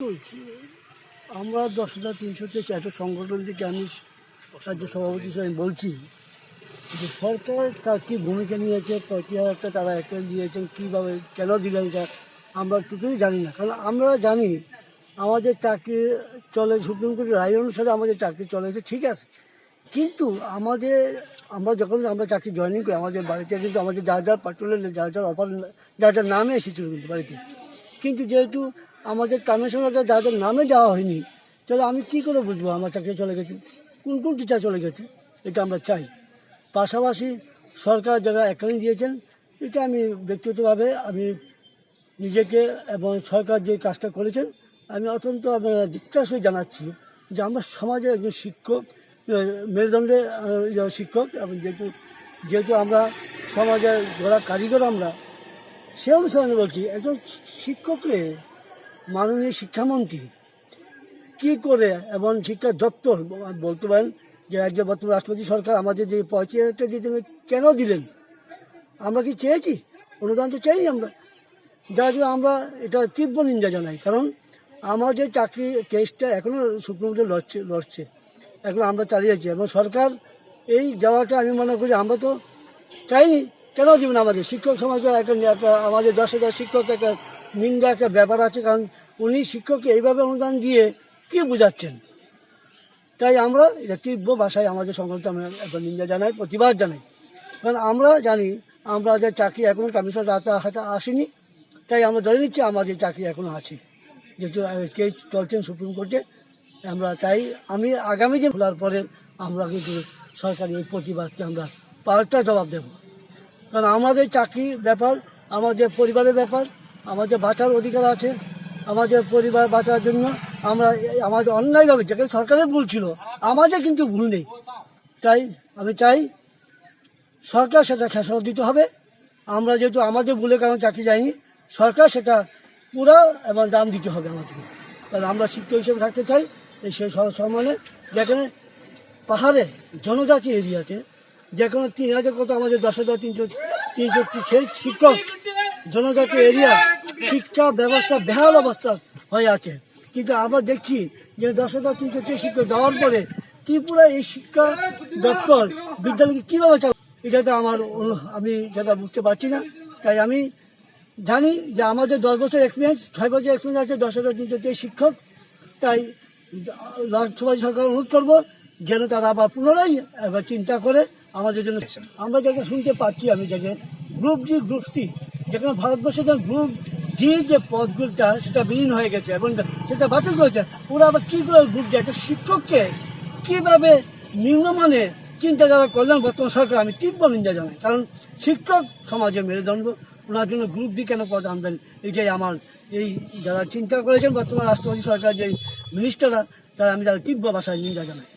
বলছি, আমরা 10,300 একটা সংগঠন থেকে আমি রাজ্য সভাপতি হিসেবে বলছি যে সরকার তার কী ভূমিকা নিয়েছে, 25,000 তারা অ্যাপ্রুভ দিয়েছেন, কীভাবে কেন দিলেন এটা আমরা টুকুই জানি না। কারণ আমরা জানি আমাদের চাকরি চলে, সুপ্রিম কোর্টের রায় অনুসারে আমাদের চাকরি চলেছে, ঠিক আছে। কিন্তু আমরা যখন চাকরি জয়েনিং করি আমাদের বাড়িতে কিন্তু আমাদের যার পাট্রোলের যার অফার যার নামে এসেছিলো কিন্তু বাড়িতে, কিন্তু যেহেতু আমাদের কমিশনারটা যাদের নামে দেওয়া হয়নি, তাহলে আমি কী করে বুঝবো আমার চাকরি চলে গেছে, কোন টিচার চলে গেছে। এটা আমরা চাই। পাশাপাশি সরকার যারা অ্যাকাউন্ট দিয়েছেন, এটা আমি ব্যক্তিগতভাবে আমি নিজেকে এবং সরকার যে কাজটা করেছেন আমি অত্যন্ত জিজ্ঞাসা জানাচ্ছি যে আমরা সমাজে একজন শিক্ষক, মেরুদণ্ডের শিক্ষক, এবং যেহেতু আমরা সমাজের গড়া কারিগর, আমরা সে অনুসরণে বলছি একজন শিক্ষককে মাননীয় শিক্ষামন্ত্রী কী করে এবং শিক্ষা দপ্তর বলতে পারেন যে রাজ্যের বর্তমান রাষ্ট্রপতি সরকার আমাদের যে 25,000 দিতেন কেন দিলেন? আমরা কি চেয়েছি? অনুদান তো চাই আমরা। যার জন্য আমরা এটা তীব্র নিন্দা জানাই। কারণ আমাদের চাকরি কেসটা এখনও সুপ্রিম কোর্টে লড়ছে, এখন আমরা চালিয়েছি এবং সরকার এই দেওয়াটা আমি মনে করি আমরা তো চাইনি, কেন দেবেন? আমাদের শিক্ষক সমাজের একটা আমাদের 10,000 শিক্ষক একটা নিন্দা একটা ব্যাপার আছে। কারণ উনি শিক্ষককে এইভাবে অনুদান দিয়ে কী বোঝাচ্ছেন? তাই আমরা এটা তীব্র ভাষায় আমাদের সংগঠন আমরা একটা নিন্দা জানাই, প্রতিবাদ জানাই। কারণ আমরা জানি আমাদের চাকরি এখনও কমিশন হাতে আসেনি, তাই আমরা ধরে নিচ্ছি আমাদের চাকরি এখনও আছে, যেহেতু কেস চলছেন সুপ্রিম কোর্টে। আমরা তাই আমি আগামী দিন খোলার পরে আমরা কিন্তু সরকারি এই প্রতিবাদকে আমরা পাল্টা জবাব দেব। কারণ আমাদের চাকরি ব্যাপার, আমাদের পরিবারের ব্যাপার, আমাদের বাঁচার অধিকার আছে। আমাদের পরিবার বাঁচার জন্য আমরা আমাদের অন্যায়ভাবে, যেখানে সরকারের ভুল ছিল আমাদের কিন্তু ভুল নেই, তাই আমি চাই সরকার সেটা খেসারত দিতে হবে। আমরা যেহেতু আমাদের ভুলে কারণ চাকরি যায়নি, সরকার সেটা পুরো এবং দাম দিতে হবে আমাদেরকে। কারণ আমরা শিক্ষক হিসেবে থাকতে চাই এই সেই সম্মানে, যেখানে পাহাড়ে জনজাতি এরিয়াতে যেখানে 3,000 কত আমাদের 10,300 সেই শিক্ষক জনজাতি এরিয়া শিক্ষা ব্যবস্থা বেহাল অবস্থা হয়ে আছে। কিন্তু আমরা দেখছি যে 10,300 শিক্ষক যাওয়ার পরে ত্রিপুরা এই শিক্ষা দপ্তর বিদ্যালয়কে কীভাবে চালাবে, এটা তো আমি যেটা বুঝতে পারছি না। তাই আমি জানি যে আমাদের 10 বছর এক্সপিরিয়েন্স, 6 বছর এক্সপিরিয়েন্স আছে 10,300 শিক্ষক। তাই রাষ্ট্রপতি সরকার অনুরোধ করবো যেন তারা আবার পুনরায় এবার চিন্তা করে আমাদের জন্য। আমরা যেটা শুনতে পাচ্ছি, আমি যেটা গ্রুপ ডি গ্রুপ সি, যেখানে ভারতবর্ষের গ্রুপ ডি যে পদগুলোটা সেটা বিলীন হয়ে গেছে এবং সেটা বাতিল করেছে। ওরা আবার কী করে গ্রুপ ডি একটা শিক্ষককে কীভাবে নিম্নমানের চিন্তাধারা করলেন বর্তমান সরকার, আমি তীব্র নিন্দা জানাই। কারণ শিক্ষক সমাজের মেরুদণ্ড, ওনার জন্য গ্রুপ ডি কেন পদ আনবেন, এটাই আমার এই যারা চিন্তা করেছেন বর্তমান রাষ্ট্রপতি সরকার যে মিনিস্টাররা, তারা আমি তাদের তীব্র ভাষায় নিন্দা জানাই।